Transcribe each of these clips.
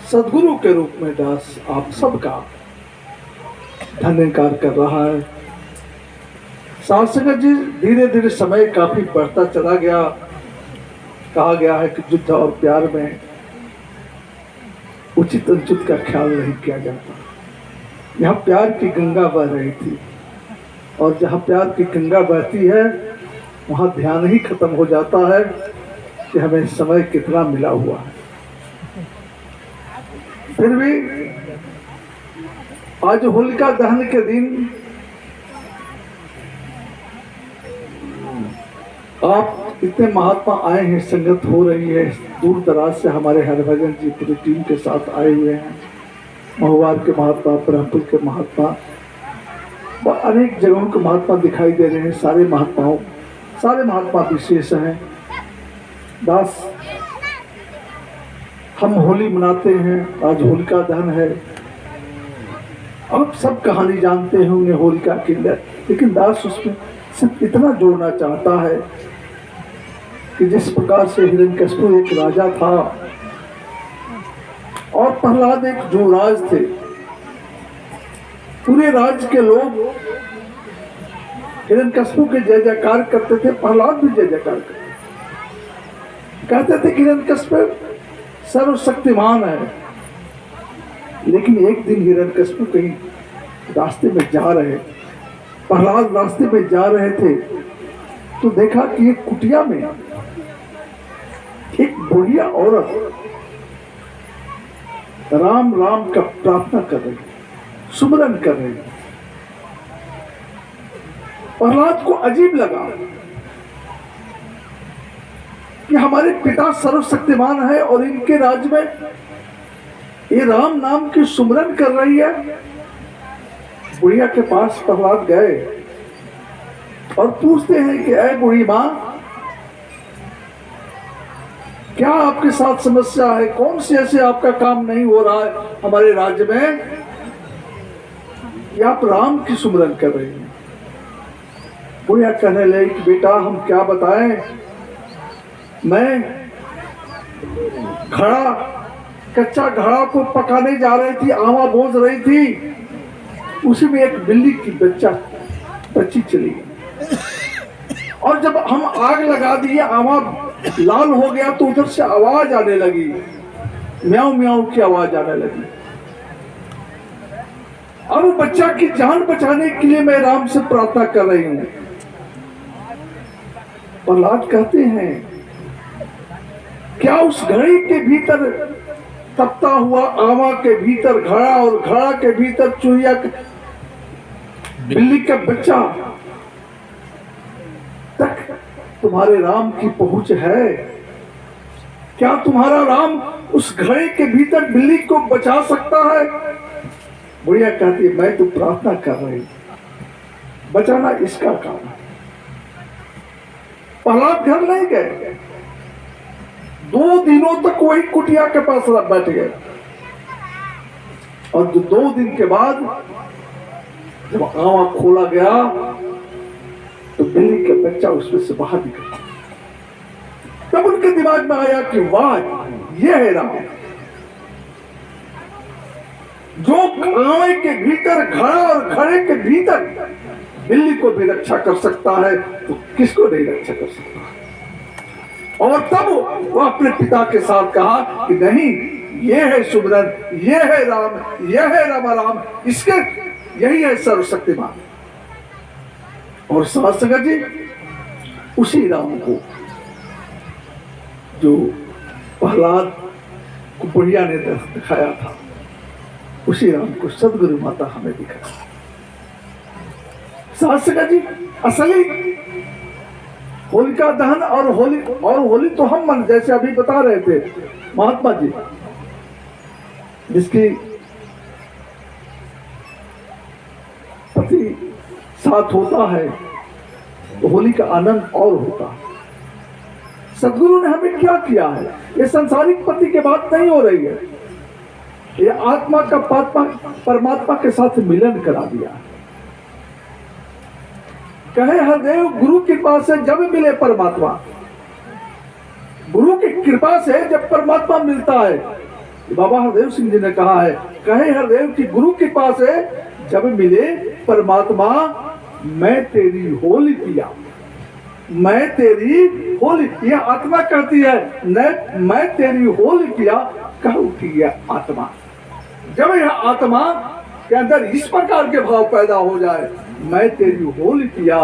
सदगुरु के रूप में दास आप सबका धन्यवाद कर रहा है। साथ संगत जी, धीरे धीरे समय काफी बढ़ता चला गया। कहा गया है कि युद्ध और प्यार में उचित अनुचित का ख्याल नहीं किया जाता। यहाँ प्यार की गंगा बह रही थी और जहाँ प्यार की गंगा बहती है वहाँ ध्यान ही खत्म हो जाता है कि हमें समय कितना मिला हुआ है। फिर भी आज होलिका दहन के दिन आप इतने महात्मा आए हैं, संगत हो रही है, दूर दराज से हमारे हरभजन जी पूरी टीम के साथ आए हुए हैं। महुआर के महात्मा, ब्रह्मपुर के महात्मा, अनेक जगहों के महात्मा दिखाई दे रहे हैं। सारे महात्मा विशेष हैं। दास, हम होली मनाते हैं, आज होलिका दहन है। आप सब कहानी जानते होंगे होलिका की, लेकिन दास उसमें सिर्फ इतना जोड़ना चाहता है कि जिस प्रकार से हिरण्यकश्यप एक राजा था और प्रहलाद एक युवराज थे, पूरे राज्य के लोग हिरण्यकश्यप के जय जयकार करते थे, प्रहलाद भी जय जयकार कहते थे कि हिरण्यकश्यप सर्वशक्तिमान है। लेकिन एक दिन हिरण्यकश्यप कहीं रास्ते में जा रहे, प्रहलाद रास्ते में जा रहे थे तो देखा कि एक कुटिया में एक बुढ़िया औरत राम राम का प्रार्थना कर रही, सुमरन कर रही। प्रहलाद को अजीब लगा कि हमारे पिता सर्वशक्तिमान है और इनके राज्य में ये राम नाम की सुमरन कर रही है। बुढ़िया के पास प्रहलाद गए और पूछते हैं कि ऐ बुढ़ी मां, क्या आपके साथ समस्या है? कौन से ऐसे आपका काम नहीं हो रहा है हमारे राज्य में कि आप राम की सुमरन कर रही हैं? बुढ़िया कहने लगी कि बेटा हम क्या बताएं, मैं कच्चा घड़ा को पकाने जा रही थी, आमा बोझ रही थी, उसी में एक बिल्ली की बच्ची चली गई और जब हम आग लगा दिए, आमा लाल हो गया तो उधर से आवाज आने लगी, म्याऊ म्याऊ की आवाज आने लगी। और वो बच्चा की जान बचाने के लिए मैं राम से प्रार्थना कर रही हूं। प्रहलाद कहते हैं, क्या उस घड़ी के भीतर तपता हुआ आमा के भीतर घड़ा और घड़ा के भीतर चूहिया बिल्ली का बच्चा तक तुम्हारे राम की पहुंच है? क्या तुम्हारा राम उस घड़े के भीतर बिल्ली को बचा सकता है? बुढ़िया कहती है, मैं तो प्रार्थना कर रही, बचाना इसका काम है। प्रहलाद घर नहीं गए, 2 दिनों तक वही कुटिया के पास बैठ गए और 2 दिन के बाद जब आवा खोला गया तो बिल्ली का बच्चा उसमें से बाहर निकला। तब उनके दिमाग में आया कि वाह, ये है राम, जो आवे के भीतर घड़ा और घड़े के भीतर बिल्ली को भी रक्षा कर सकता है तो किसको नहीं रक्षा कर सकता। और तब वो अपने पिता के साथ कहा कि नहीं, ये है सुमरन, ये है राम, ये है राम, इसके यही है सर्वशक्तिमान। और साथ संगत जी, उसी राम को जो प्रहलाद को बुढ़िया ने दिखाया था, उसी राम को सदगुरु माता हमें दिखाया। साथ संगत जी, असली होलिका दहन और होली तो हम मन जैसे अभी बता रहे थे महात्मा जी, जिसकी पति साथ होता है तो होली का आनंद और होता है। सदगुरु ने हमें क्या किया है? ये संसारिक पति की बात नहीं हो रही है, ये आत्मा का परमात्मा के साथ मिलन करा दिया है। कहे हरदेव, गुरु कृपा से जब मिले परमात्मा, गुरु की कृपा से जब परमात्मा मिलता है बाबा हरदेव सिंह जी ने कहा है, कहे हरदेव की गुरु के पास है, जब मिले परमात्मा मैं तेरी होली पिया, मैं तेरी होली, यह आत्मा कहती है न, मैं तेरी होली पिया कह उठी है आत्मा। जब यह आत्मा के अंदर इस प्रकार के भाव पैदा हो जाए, मैं तेरी होली पिया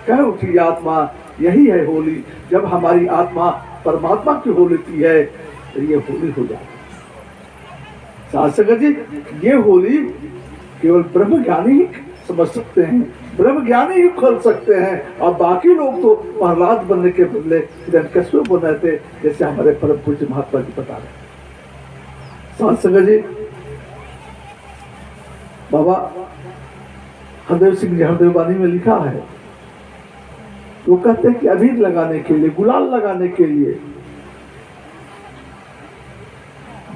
कह उठी आत्मा, यही है होली। जब हमारी आत्मा परमात्मा की हो लेती है तो ये होली हो जाती है। साधक जी, ये होली केवल ब्रह्म ज्ञानी ही समझ सकते हैं, ब्रह्म ज्ञानी ही खोल सकते हैं, और बाकी लोग तो प्रहलाद बनने के बदले हिरण्यकश्यप बन रहे थे, जैसे हमारे परम पूज्य महात्मा जी बता रहे। साधक जी, बाबा हरदेव सिंह जी हरदेव वाणी में लिखा है, वो कहते हैं कि अबीर लगाने के लिए, गुलाल लगाने के लिए,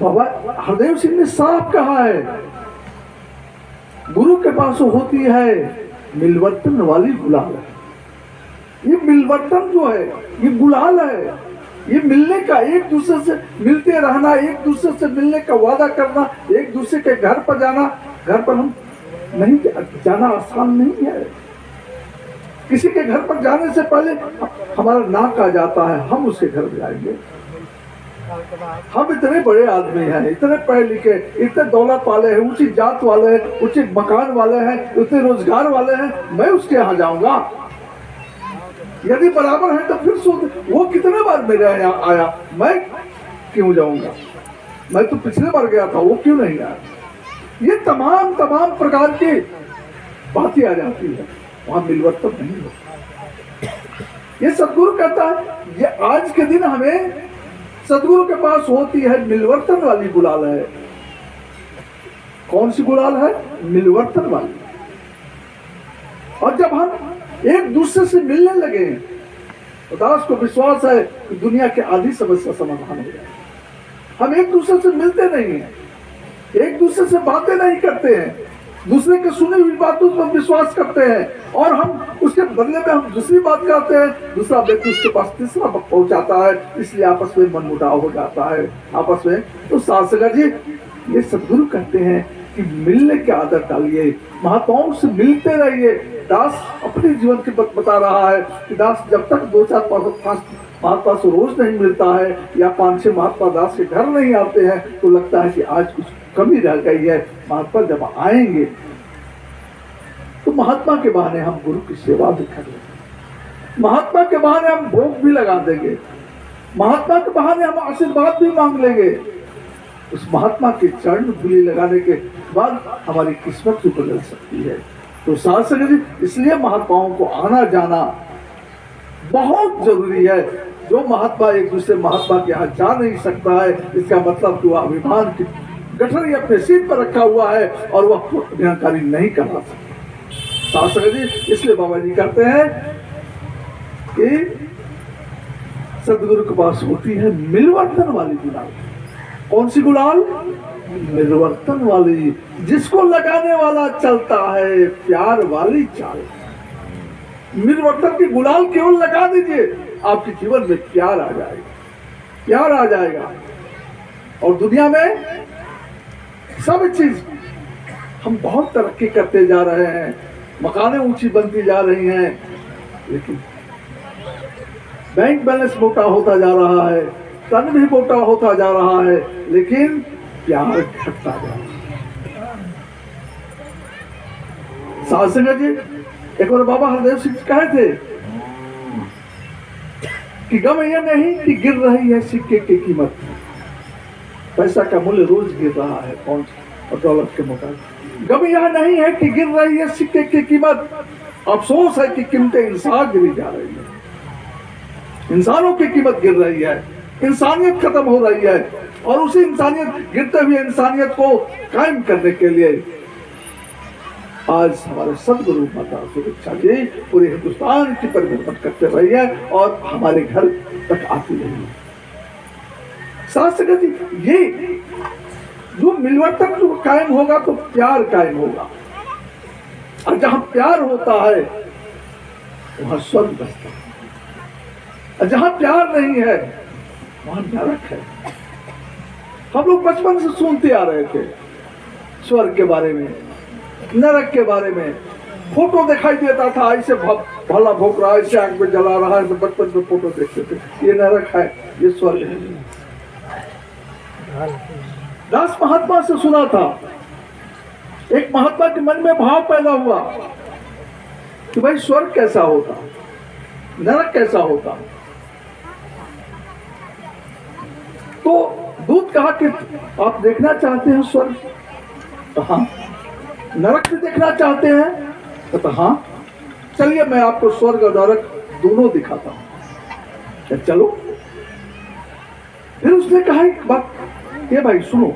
बाबा हरदेव सिंह ने साफ कहा है, गुरु के पास होती है मिलवर्तन वाली गुलाल है। ये मिलवर्तन जो है ये गुलाल है, ये मिलने का, एक दूसरे से मिलते रहना, एक दूसरे से मिलने का वादा करना, एक दूसरे के घर पर जाना। घर पर हम नहीं जाना आसान नहीं है, किसी के घर पर जाने से पहले हमारा नाक आ जाता है, हम उसके घर में जाएंगे। हम इतने बड़े आदमी हैं, इतने पढ़े लिखे, इतने दौलत वाले हैं, ऊंची जात वाले हैं, ऊंचे मकान वाले हैं, इतने रोजगार वाले हैं, मैं उसके यहाँ जाऊंगा? यदि बराबर है तो फिर सोच, वो कितने बार मेरे यहाँ आया, मैं क्यों जाऊंगा? मैं तो पिछले बार गया था, वो क्यों नहीं आया? ये तमाम प्रकार की बातें आ जाती है, वहां मिलवर्तन नहीं होता। ये सदगुरु कहता है, ये आज के दिन हमें सदगुरु के पास होती है मिलवर्तन वाली गुलाल है। कौन सी गुलाल है? मिलवर्तन वाली। और जब हम एक दूसरे से मिलने लगे, तो दास को विश्वास है कि दुनिया के आधी समस्या समाधान हो जाए। हम एक दूसरे से मिलते नहीं हैं, एक दूसरे से बातें नहीं करते हैं, दूसरे के सुनी हुई बातों पर विश्वास करते हैं, और हम उसके बदले में हम दूसरी बात करते हैं, दूसरा व्यक्ति उसके पास तीसरा पहुंचाता है, इसलिए आपस में मनमुटाव हो जाता है आपस में। तो साधक जी, ये सदगुरु कहते हैं कि मिलने की आदत डालिए, महात्माओं से मिलते रहिए। दास अपने जीवन की बता रहा है कि दास जब तक 2-4-5 महात्मा से रोज नहीं मिलता है, या 5-6 महात्मा दास के घर नहीं आते हैं, तो लगता है कि आज कुछ कमी रह गई है। महात्मा जब आएंगे तो महात्मा के बहाने हम गुरु की सेवा भी कर लेंगे, महात्मा के बहाने हम भोग भी लगा देंगे, महात्मा के बहाने हम आशीर्वाद भी मांग लेंगे। उस महात्मा के चरण धूलि लगाने के बाद हमारी किस्मत भी बदल सकती है। तो साधक जी, इसलिए महात्माओं को आना जाना बहुत जरूरी है। जो महात्मा एक दूसरे महात्मा के यहाँ जा नहीं सकता है, इसका मतलब कि वह अभिमान की गठरी अपने सिर पर रखा हुआ है और वह जानकारी नहीं करवा सकता। साधक जी, इसलिए बाबा जी कहते हैं कि सदगुरु के पास होती है मिलवर्तन वाली गुलाल। कौन सी गुलाल? मिलवर्तन वाली, जिसको लगाने वाला चलता है प्यार वाली चाल। मिलवर्तन की गुलाल केवल लगा दीजिए, आपके जीवन में प्यार आ जाएगा, प्यार आ जाएगा। और दुनिया में सब चीज हम बहुत तरक्की करते जा रहे हैं, मकानें ऊंची बनती जा रही हैं, लेकिन बैंक बैलेंस मोटा होता जा रहा है, तन भी मोटा होता जा रहा है, लेकिन प्यार घटता जा रहा है। साधक जी, एक बार बाबा हरदेव सिंह कहे थे कि गम यह नहीं कि गिर रही है सिक्के की कीमत, पैसा का मूल्य रोज गिर रहा है पाउंड और डॉलर के मुताबिक। गम यह नहीं है कि गिर रही है सिक्के की कीमत, अफसोस है कि कीमतें इंसान गिरी जा रही है, इंसानों की कीमत गिर रही है, इंसानियत खत्म हो रही है। और उसी इंसानियत, गिरते हुए इंसानियत को कायम करने के लिए आज हमारे सदगुरु माता सुदीक्षा जी पूरे हिंदुस्तान की परिवर्तन करते रही है और हमारे घर तक आती रही है। शास्त्र जी, ये जो मिलवर्तन जो कायम होगा तो प्यार कायम होगा, और जहां प्यार होता है वहां स्वर्ग बसता है, और जहां प्यार नहीं है वहां नरक है। हम लोग बचपन से सुनते आ रहे थे स्वर्ग के बारे में, नरक के बारे में। फोटो दिखाई देता था, ऐसे भला भोंक रहा है, ऐसे आग में जला रहा है, तो बचपन में फोटो देखते थे, ये नरक है, ये स्वर्ग है। दास महात्मा से सुना था, एक महात्मा के मन में भाव पैदा हुआ कि भाई स्वर्ग कैसा होता, नरक कैसा होता। तो दूत कहा कि आप देखना चाहते हैं स्वर्ग? तो हाँ। नरक भी देखना चाहते हैं? तो हाँ, चलिए मैं आपको स्वर्ग और नरक दोनों दिखाता हूं। चलो। फिर उसने कहा एक बात, ये भाई सुनो,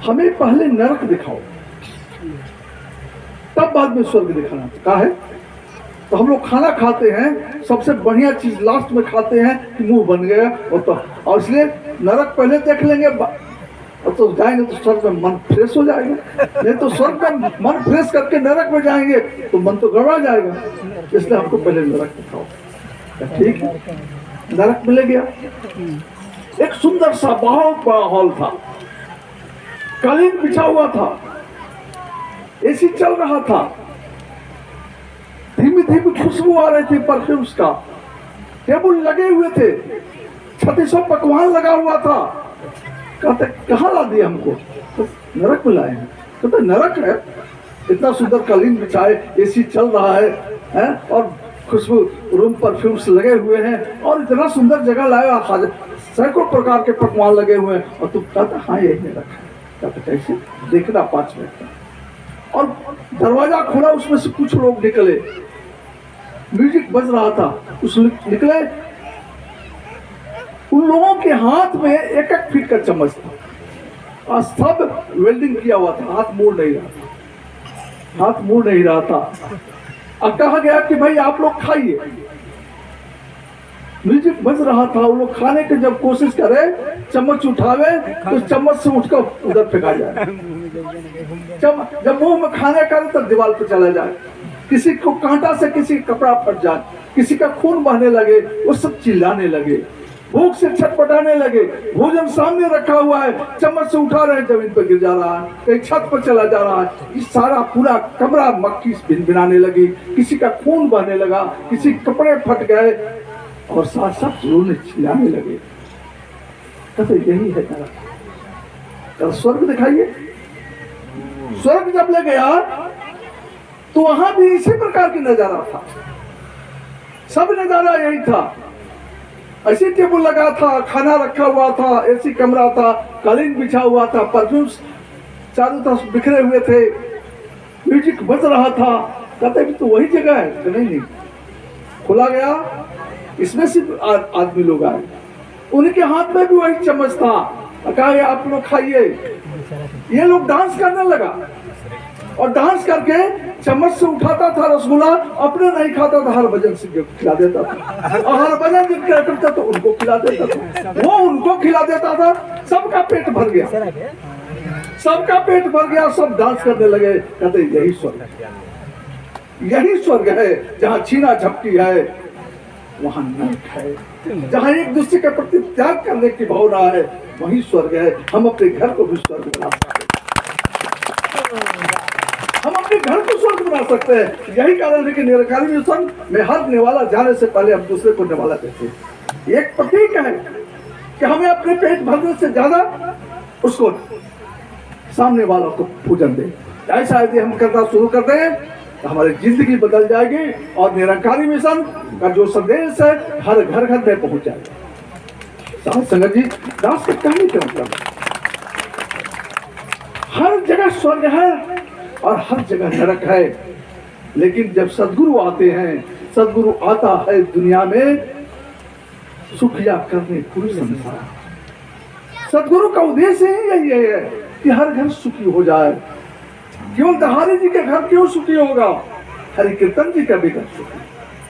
हमें पहले नरक दिखाओ, तब बाद में स्वर्ग दिखाना। कहा है तो हम लोग खाना खाते हैं, सबसे बढ़िया चीज लास्ट में खाते हैं कि मुंह बन गया, और इसलिए नरक पहले देख लेंगे, और तो जाएंगे तो स्वर्ग में मन फ्रेश हो जाएगा। नहीं तो स्वर्ग में मन फ्रेश करके नरक में जाएंगे तो मन तो गड़बड़ा जाएगा, इसलिए हमको पहले नरक दिखाओ। ठीक है, नरक में ले गया। एक सुंदर सा बहुत बड़ा हॉल था, कालीन बिछा हुआ था, एसी चल रहा था, धीमी धीमी खुशबू आ रही थी परफ्यूम्स का, टेबल लगे हुए थे, 3600 पकवान लगा हुआ था। कहते कहाँ ला दिया हमको? तो नरक में लाए हैं। कहते नरक है, इतना सुंदर कालीन बिछाए, एसी चल रहा है और खुशबू रूम परफ्यूम्स लगे हुए हैं, और इतना सुंदर जगह लाया, सैकड़ों प्रकार के पकवान लगे हुए हैं, और तुम कहते हाँ यही नरक है। कहते कैसे? देखना 5 मिनट। और दरवाजा खुला, उसमें से कुछ लोग निकले, म्यूजिक बज रहा था, उस निकले। उन लोगों के हाथ में 1-1 फीट का चम्मच था, और सब वेल्डिंग किया हुआ था, हाथ मोड़ नहीं रहा था, हाथ मोड़ नहीं रहा था। अब कहा गया कि भाई आप लोग खाइए। म्यूजिक बज रहा था, वो लोग खाने की जब कोशिश करे, चम्मच उठावे तो चम्मच से उठकर उधर फेंका जाए, जब मुंह में खाने करे तो दीवार पे चला जाए, किसी को कांटा से किसी कपड़ा फट जाए, किसी का खून बहने लगे, वो सब चिल्लाने लगे, भूख से छटपटाने लगे। भोजन सामने रखा हुआ है, चम्मच से उठा रहे हैं, जमीन पर गिर जा रहा है, कहीं छत पर चला जा रहा है। इस सारा पूरा कमरा मक्खी भिनभिनाने लगी, किसी का खून बहने लगा, किसी कपड़े फट गए, और साथ साथ लोग चिल्लाने लगे। कहते यही है नरक। स्वर्ग दिखाइए। स्वर्ग जब ले गया तो वहां भी इसी प्रकार की नजारा था, सब नजारा यही था। ऐसी टेबल लगा था, खाना रखा हुआ था, एसी कमरा था, कालीन बिछा हुआ था, परफ्यूम्स चारों तरफ बिखरे हुए थे, म्यूजिक बज रहा था। कहते भी तो वही जगह है? तो नहीं, खोला गया, इसमें सिर्फ आदमी लोग आए, उनके हाथ में भी वही चम्मच था, कहा आप लोग खाइए। ये लोग डांस करने लगा, और डांस करके चम्मच से उठाता था रसगुल्ला, अपने नहीं खाता था, हर भजन से खिला देता था, और हर भजन जिन करता तो उनको खिला देता था, वो उनको खिला देता था। सबका पेट भर गया, सबका पेट भर गया, सब डांस करने लगे। कहते यही स्वर्ग है, यही स्वर्ग है। जहाँ छीना झपटी है वहाँ नरक है, जहाँ एक दूसरे के प्रति त्याग करने की भावना है वही स्वर्ग है। हम अपने घर को भी स्वर्ग बना सकते हैं, हम अपने घर को स्वर्ग बना सकते हैं। यही कारण है कि निरंकारी मिशन में हर निवाला जाने से पहले हम दूसरे को निवाला देते हैं। एक प्रतीक है कि हमें अपने पेट भरने से ज्यादा उसको सामने वालों को पूजन दे। ऐसा यदि हम करना शुरू कर दें तो हमारी जिंदगी बदल जाएगी, और निरंकारी मिशन का जो संदेश है हर घर घर में पहुंच जाएगा। साथ संगत जी, दास के कहने का मतलब हर जगह स्वर्ग है और हर जगह नरक है। लेकिन जब सदगुरु आते हैं, सदगुरु आता है दुनिया में सुखिया करने पूरी संसार। सदगुरु का उद्देश्य ही यही है कि हर घर सुखी हो जाए। केवल दहारी जी के घर क्यों सुखी होगा, हरि कीर्तन जी का भी घर सुखी।